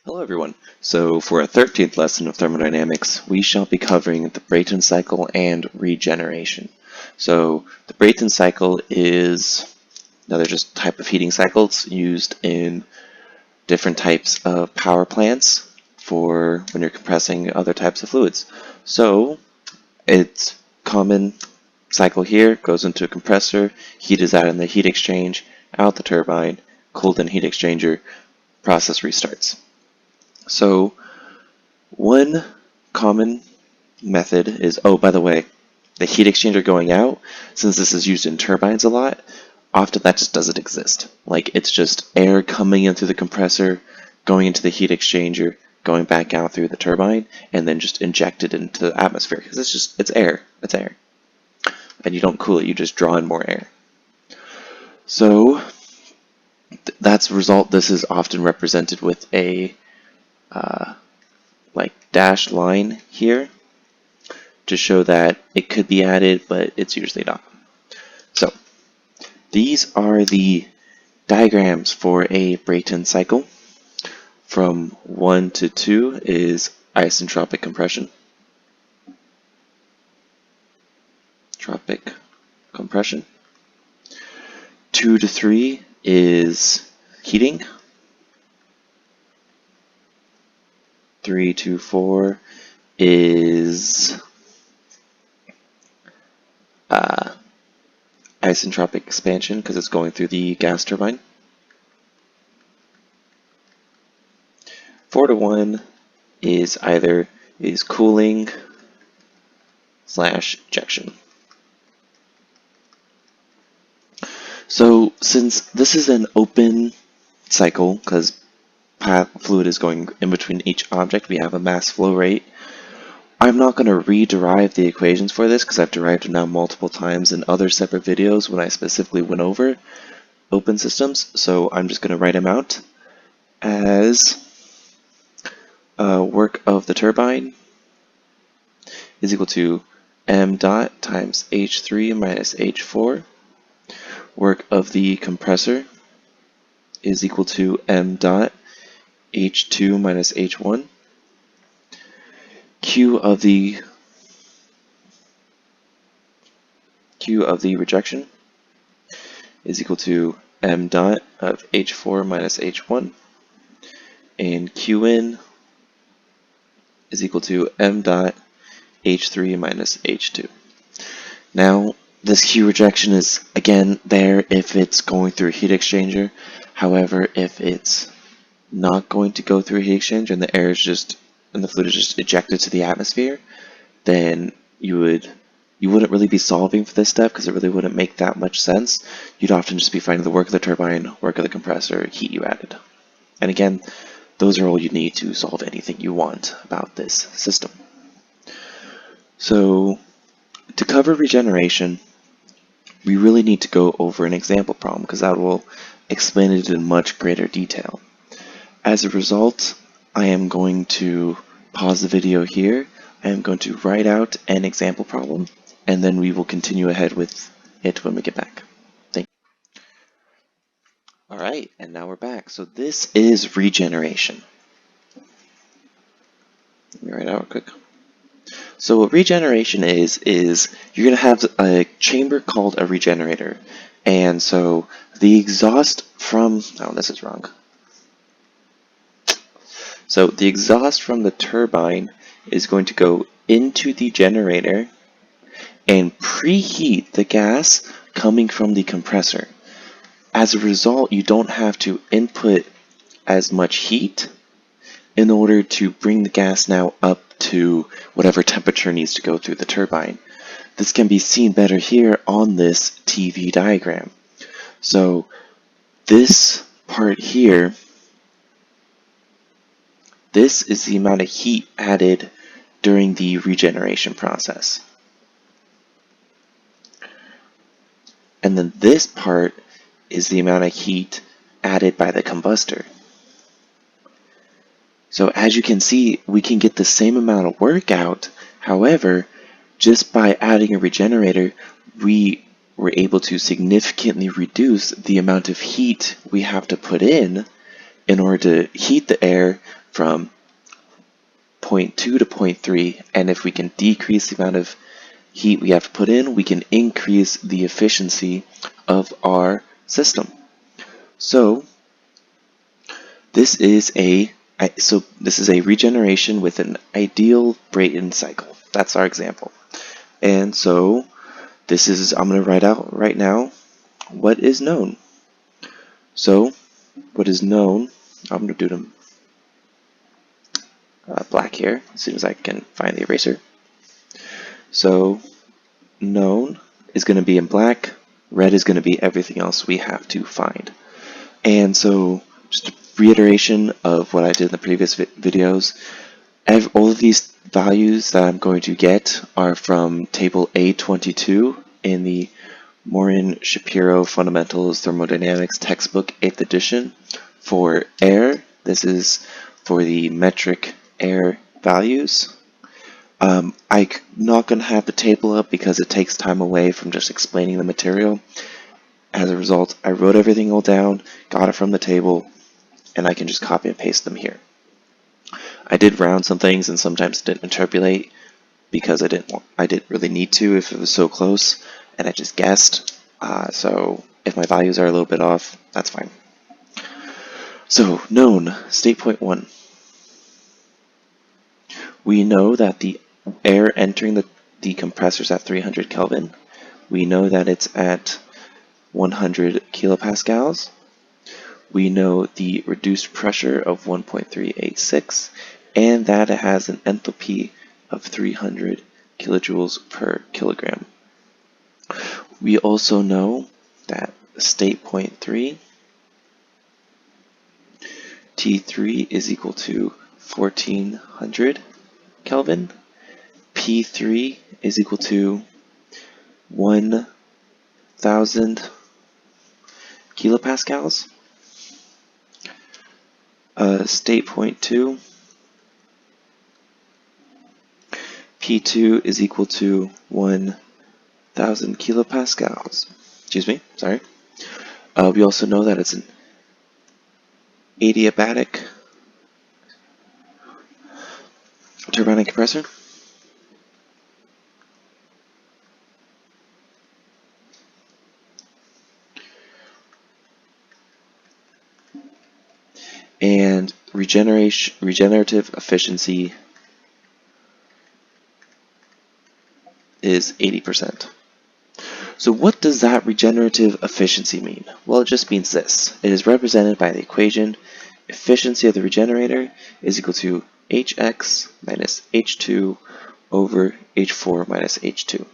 Hello everyone. So for our 13th lesson of thermodynamics, we shall be covering the Brayton cycle and regeneration. So the Brayton cycle is another just type of heating cycles used in different types of power plants for when you're compressing other types of fluids. So it's common cycle here, goes into a compressor, heat is added in the heat exchange, out the turbine, cooled in heat exchanger, process restarts. So one common method is, oh, by the way, the heat exchanger going out, since this is used in turbines a lot, often that just doesn't exist. Like, it's just air coming in through the compressor, going into the heat exchanger, going back out through the turbine, and then just injected into the atmosphere, because it's air. It's air. And you don't cool it, you just draw in more air. So that's the result. This is often represented with a like dashed line here to show that it could be added, but it's usually not. So these are the diagrams for a Brayton cycle. From 1 to 2 is isentropic compression. Tropic compression. 2 to 3 is heating. 3 to 4 is isentropic expansion because it's going through the gas turbine. 4 to 1 is either cooling / ejection. So since this is an open cycle, because fluid is going in between each object, we have a mass flow rate. I'm not going to re-derive the equations for this because I've derived them now multiple times in other separate videos when I specifically went over open systems, so I'm just going to write them out as work of the turbine is equal to m dot times h3 minus h4. Work of the compressor is equal to m dot h2 minus h1. Q of the rejection is equal to m dot of h4 minus h1, and Qin is equal to m dot h3 minus h2. Now this Q rejection is again there if it's going through a heat exchanger. However, if it's not going to go through a heat exchanger and the air is just and the fluid is just ejected to the atmosphere, then you wouldn't really be solving for this step because it really wouldn't make that much sense. You'd often just be finding the work of the turbine, work of the compressor, heat you added. And again, those are all you need to solve anything you want about this system. So to cover regeneration, we really need to go over an example problem because that will explain it in much greater detail. As a result, I am going to pause the video here. I am going to write out an example problem, and then we will continue ahead with it when we get back. Thank you. Alright, and now we're back. So this is regeneration. Let me write out real quick. So what regeneration is you're going to have a chamber called a regenerator. And so the exhaust from, oh, this is wrong. So the exhaust from the turbine is going to go into the generator and preheat the gas coming from the compressor. As a result, you don't have to input as much heat in order to bring the gas now up to whatever temperature needs to go through the turbine. This can be seen better here on this TV diagram. So this part here, this is the amount of heat added during the regeneration process. And then this part is the amount of heat added by the combustor. So as you can see, we can get the same amount of work out. However, just by adding a regenerator, we were able to significantly reduce the amount of heat we have to put in order to heat the air from point 2 to point 3, and if we can decrease the amount of heat we have to put in, we can increase the efficiency of our system. So this is a regeneration with an ideal Brayton cycle. That's our example. And so I'm going to write out right now what is known. So what is known, I'm going to do them black here as soon as I can find the eraser. So known is going to be in black, red is going to be everything else we have to find. And so just a reiteration of what I did in the previous videos, all of these values that I'm going to get are from table A22 in the Morin-Shapiro Fundamentals Thermodynamics textbook 8th edition. For air, this is for the metric air values. I'm not going to have the table up because it takes time away from just explaining the material. As a result, I wrote everything all down, got it from the table, and I can just copy and paste them here. I did round some things and sometimes didn't interpolate because I didn't really need to if it was so close, and I just guessed. So if my values are a little bit off, that's fine. So known, state point 1. We know that the air entering the compressor is at 300 Kelvin. We know that it's at 100 kilopascals. We know the reduced pressure of 1.386 and that it has an enthalpy of 300 kilojoules per kilogram. We also know that state point 3, T3 is equal to 1400 Kelvin, P3 is equal to 1000 kilopascals. State point 2, P2 is equal to 1000 kilopascals. Excuse me, sorry. We also know that it's an adiabatic turbine compressor. And regenerative efficiency is 80%. So what does that regenerative efficiency mean? Well, it just means this. It is represented by the equation efficiency of the regenerator is equal to Hx minus H2 over H4 minus H2.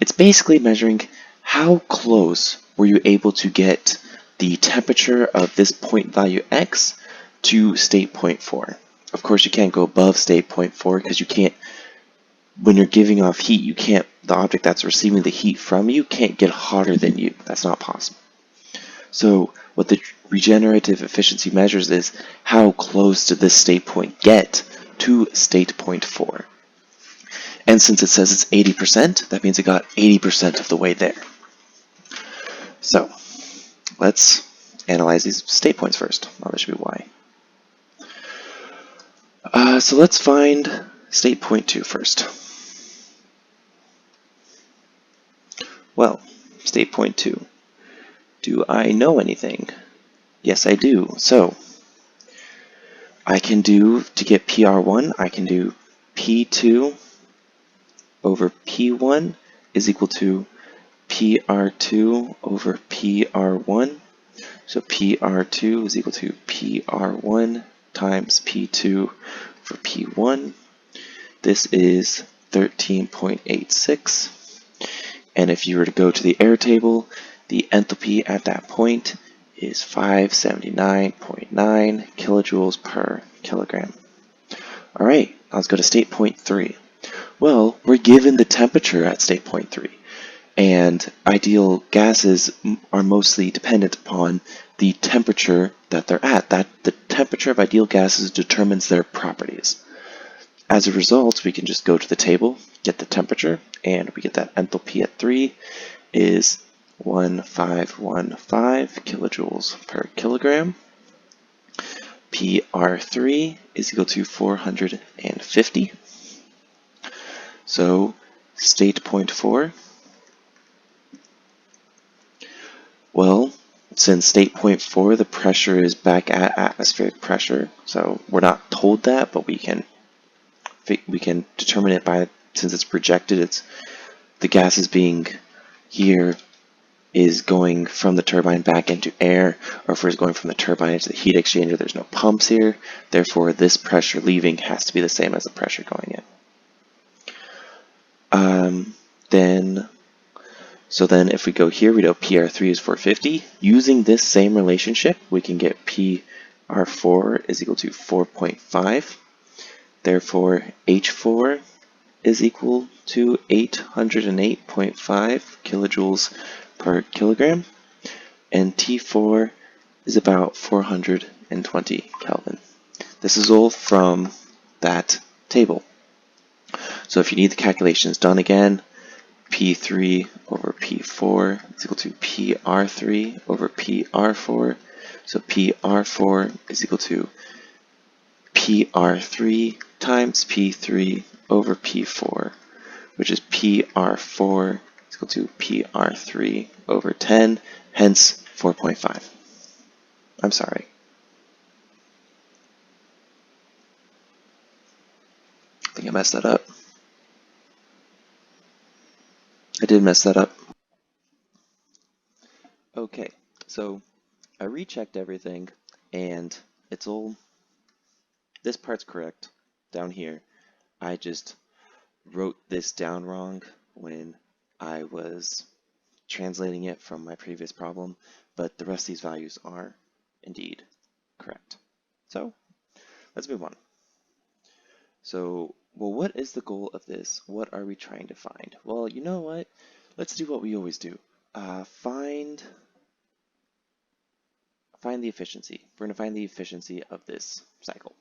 It's basically measuring how close were you able to get the temperature of this point value x to state point 4. Of course, you can't go above state point 4 because you can't, when you're giving off heat, the object that's receiving the heat from you can't get hotter than you. That's not possible. So what the regenerative efficiency measures is how close did this state point get to state point 4. And since it says it's 80%, that means it got 80% of the way there. So let's analyze these state points first. Oh, that should be y. So let's find state point 2 first. Well, state point 2. Do I know anything? Yes, I do. So I can do, to get PR1, I can do P2 over P1 is equal to PR2 over PR1. So PR2 is equal to PR1 times P2 for P1. This is 13.86. And if you were to go to the air table, the enthalpy at that point is 579.9 kilojoules per kilogram. All right, let's go to state point 3. Well, we're given the temperature at state point 3. And ideal gases are mostly dependent upon the temperature that they're at. The temperature of ideal gases determines their properties. As a result, we can just go to the table, get the temperature, and we get that enthalpy at 3 is 1515 kilojoules per kilogram. PR3 is equal to 450. So state point 4, well, since state point 4, the pressure is back at atmospheric pressure, so we're not told that, but we can determine it by, since it's projected, it's the gas is being here is going from the turbine back into air, or if it's going from the turbine into the heat exchanger, there's no pumps here, therefore this pressure leaving has to be the same as the pressure going in. So then if we go here, we know PR3 is 450. Using this same relationship, we can get PR4 is equal to 4.5. Therefore, H4 is equal to 808.5 kilojoules per kilogram, and T4 is about 420 Kelvin. This is all from that table. So if you need the calculations done again, P3 over P4 is equal to PR3 over PR4. So PR4 is equal to PR3 times P3 over P4, which is PR4 is equal to PR3 over 10, hence 4.5. I'm sorry. I think I messed that up. I did mess that up. Okay, so I rechecked everything, and it's all, this part's correct down here. I just wrote this down wrong when I was translating it from my previous problem, but the rest of these values are indeed correct. So let's move on. So, well, what is the goal of this? What are we trying to find? Well, you know what? Let's do what we always do. Find the efficiency. We're going to find the efficiency of this cycle.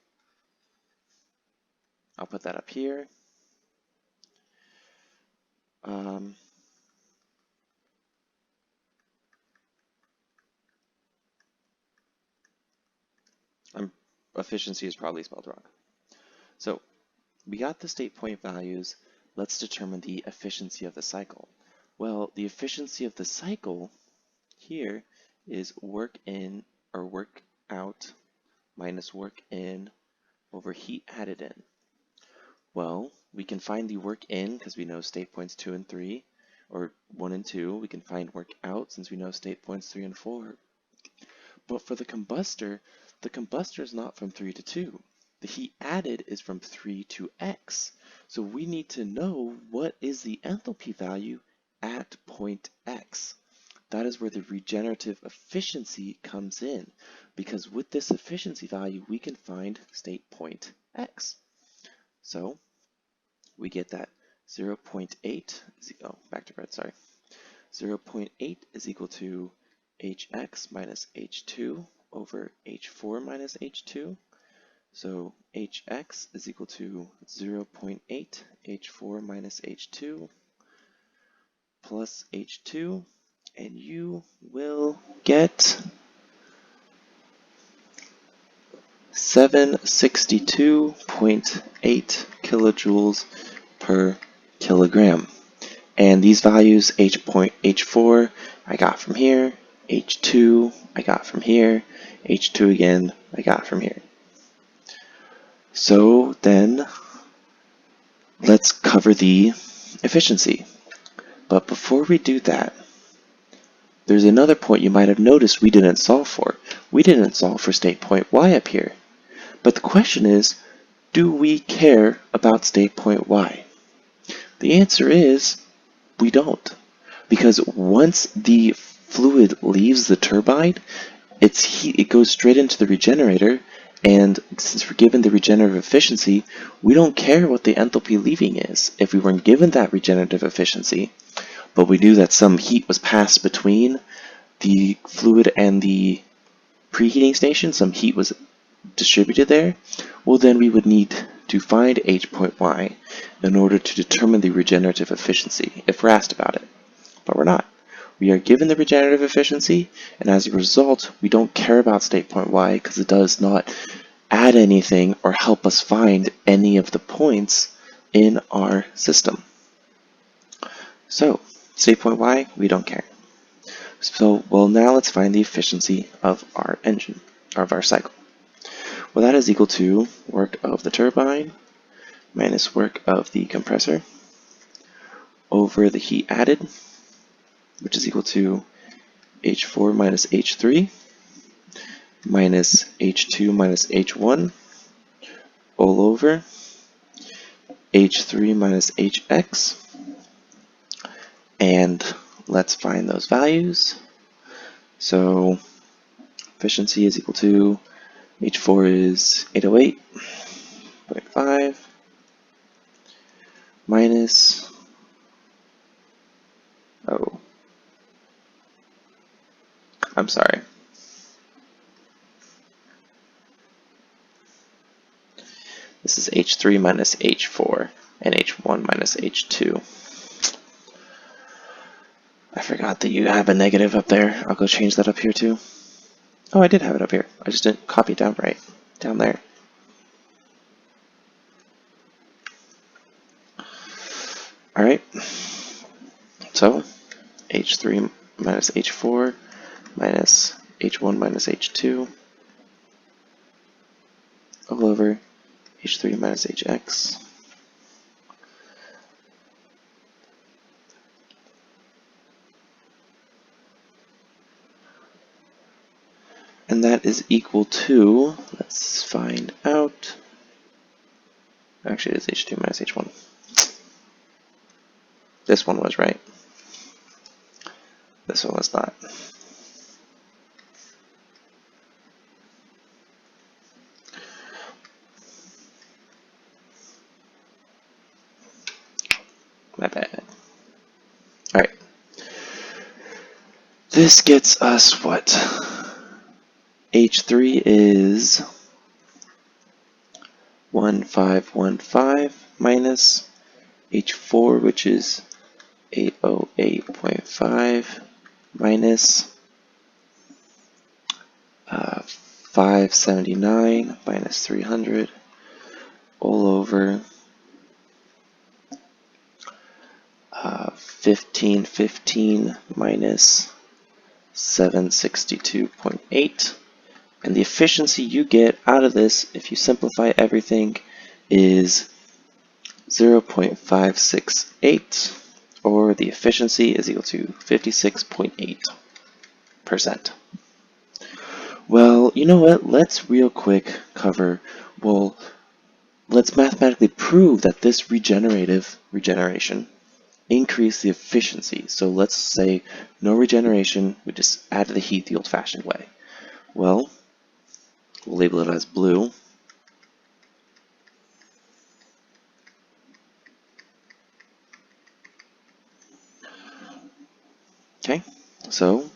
I'll put that up here. Efficiency is probably spelled wrong. So we got the state point values. Let's determine the efficiency of the cycle. Well, the efficiency of the cycle here is work in or work out minus work in over heat added in. Well, we can find the work in because we know state points 2 and 3, or 1 and 2. We can find work out since we know state points 3 and 4. But for the combustor is not from 3 to 2. The heat added is from 3 to x. So we need to know what is the enthalpy value at point x. That is where the regenerative efficiency comes in, because with this efficiency value, we can find state point x. So we get that 0.8, back to red, sorry. 0.8 is equal to hx minus h2 over h4 minus h2. So hx is equal to 0.8 h4 minus h2 plus h2, and you will get 762.8 kilojoules per kilogram. And these values, H4 I got from here, H2 I got from here, H2 again I got from here. So then let's cover the efficiency. But before we do that, there's another point you might have noticed we didn't solve for. We didn't solve for state point y up here. But the question is, do we care about state point y? The answer is, we don't. Because once the fluid leaves the turbine, it goes straight into the regenerator, and since we're given the regenerative efficiency, we don't care what the enthalpy leaving is. If we weren't given that regenerative efficiency, but we knew that some heat was passed between the fluid and the preheating station, some heat was distributed there, well then we would need to find h point y in order to determine the regenerative efficiency if we're asked about it. But we're not. We are given the regenerative efficiency, and as a result, we don't care about state point y because it does not add anything or help us find any of the points in our system. So, save point y, we don't care. So, well, now let's find the efficiency of our engine, or of our cycle. Well, that is equal to work of the turbine minus work of the compressor over the heat added, which is equal to H4 minus H3 minus H2 minus H1 all over H3 minus HX. And let's find those values. So efficiency is equal to H4 is 808.5 minus, oh, I'm sorry. This is H3 minus H4 and H1 minus H2. I forgot that you have a negative up there. I'll go change that up here too. Oh, I did have it up here. I just didn't copy it down right. Down there. Alright. So, H3 minus H4 minus H1 minus H2 all over H3 minus HX. And that is equal to, let's find out, actually it's H2 minus H1. This one was right. This one was not. My bad. Alright. This gets us what? H3 is 1515 minus H4, which is 808.5 minus 579 minus 300 all over 1515 minus 762.8. And the efficiency you get out of this, if you simplify everything, is 0.568, or the efficiency is equal to 56.8%. Well, you know what? Let's real quick cover, well, let's mathematically prove that this regeneration increase the efficiency. So let's say no regeneration, we just add the heat the old-fashioned way. Well, we'll label it as blue. Okay, so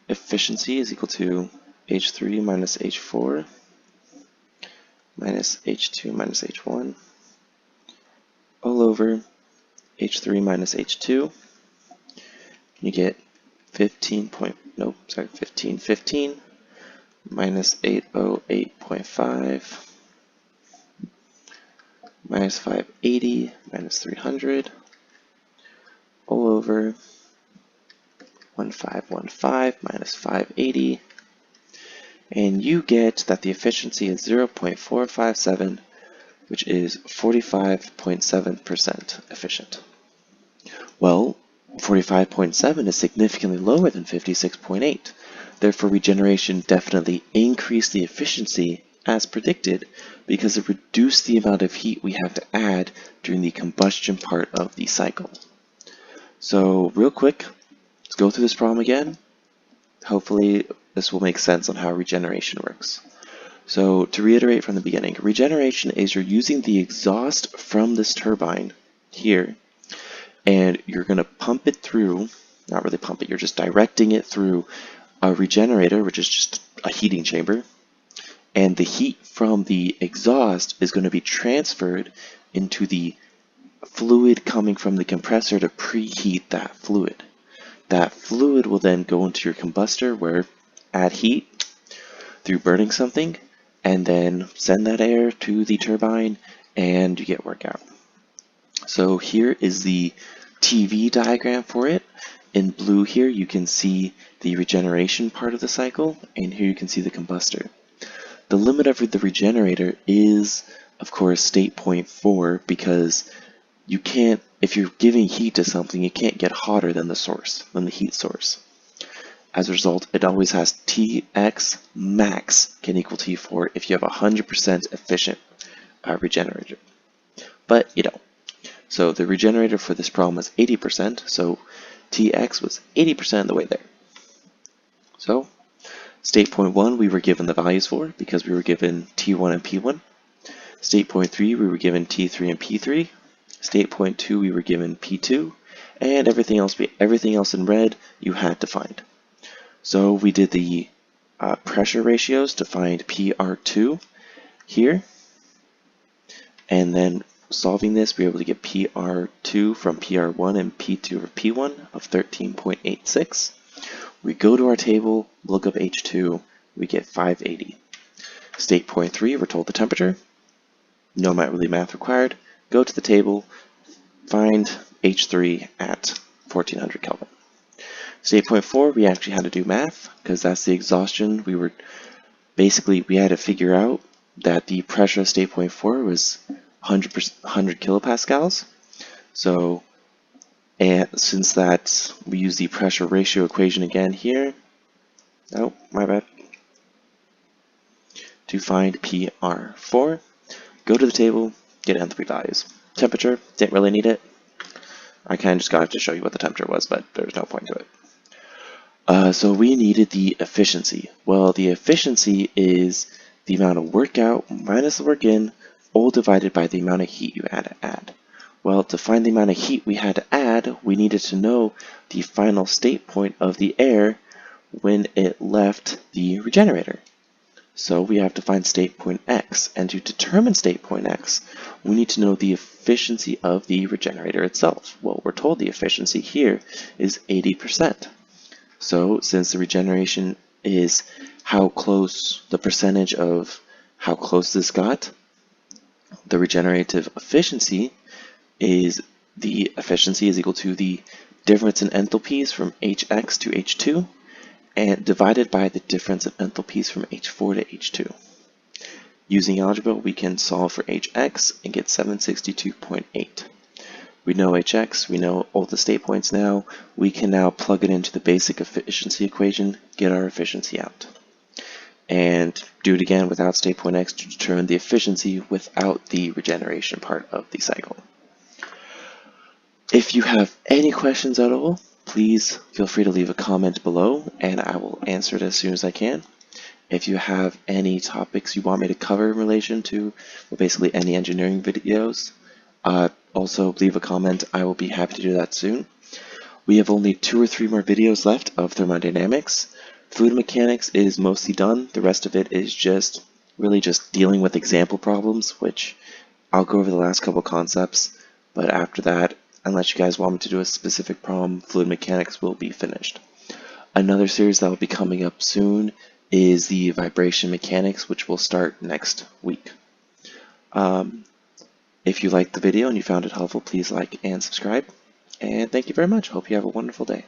efficiency is equal to H3 minus H4 minus H2 minus H1 all over H3 minus H2. You get 1515 minus 808.5 minus 580 minus 300 all over 1515 minus 580, and you get that the efficiency is 0.457, which is 45.7% efficient. Well, 45.7 is significantly lower than 56.8. Therefore, regeneration definitely increased the efficiency as predicted because it reduced the amount of heat we have to add during the combustion part of the cycle. So, real quick, let's go through this problem again. Hopefully, this will make sense on how regeneration works. So, to reiterate from the beginning, regeneration is you're using the exhaust from this turbine here, and you're going to pump it through, not really pump it, you're just directing it through a regenerator, which is just a heating chamber, and the heat from the exhaust is going to be transferred into the fluid coming from the compressor to preheat that fluid. That fluid will then go into your combustor where add heat through burning something, and then send that air to the turbine, and you get work out. So here is the TV diagram for it. In blue here you can see the regeneration part of the cycle, and here you can see the combustor. The limit of the regenerator is, of course, state point 4, because you can't, if you're giving heat to something, you can't get hotter than the source, than the heat source. As a result, it always has Tx max can equal T4 if you have a 100% efficient regenerator. But you don't. So the regenerator for this problem was 80%, so Tx was 80% of the way there. So state point 1 we were given the values for because we were given T1 and P1. State point 3 we were given T3 and P3. State point 2 we were given P2, and everything else in red you had to find. So we did the pressure ratios to find PR2 here, and then solving this we were able to get PR2 from PR1 and P2 over P1 of 13.86. We go to our table, look up H2, we get 580. State point 3 we're told the temperature, no really math required. Go to the table, find H3 at 1400 Kelvin. State point 4, we actually had to do math because that's the exhaustion. We had to figure out that the pressure of state point 4 was 100 kilopascals. So, and since that, we use the pressure ratio equation again here. Oh, my bad. To find PR4, go to the table, get enthalpy values. Temperature, didn't really need it. I kind of just got it to show you what the temperature was, but there's no point to it. So we needed the efficiency. Well, the efficiency is the amount of work out minus the work in, all divided by the amount of heat you had to add. Well, to find the amount of heat we had to add, we needed to know the final state point of the air when it left the regenerator. So we have to find state point X, and to determine state point X, we need to know the efficiency of the regenerator itself. Well, we're told the efficiency here is 80%. So since the regeneration is how close, the percentage of how close this got, the regenerative efficiency is equal to the difference in enthalpies from Hx to H2, and divided by the difference in enthalpies from H4 to H2. Using algebra, we can solve for Hx and get 762.8. We know Hx, we know all the state points now. We can now plug it into the basic efficiency equation, get our efficiency out. And do it again without state point X to determine the efficiency without the regeneration part of the cycle. If you have any questions at all, please feel free to leave a comment below and I will answer it as soon as I can. If you have any topics you want me to cover in relation to, well, basically any engineering videos, also leave a comment. I will be happy to do that soon. We have only 2 or 3 more videos left of thermodynamics. Fluid mechanics is mostly done. The rest of it is just dealing with example problems, which I'll go over the last couple concepts, but after that, unless you guys want me to do a specific problem, fluid mechanics will be finished. Another series that will be coming up soon is the vibration mechanics, which will start next week. If you liked the video and you found it helpful, please like and subscribe. And thank you very much. Hope you have a wonderful day.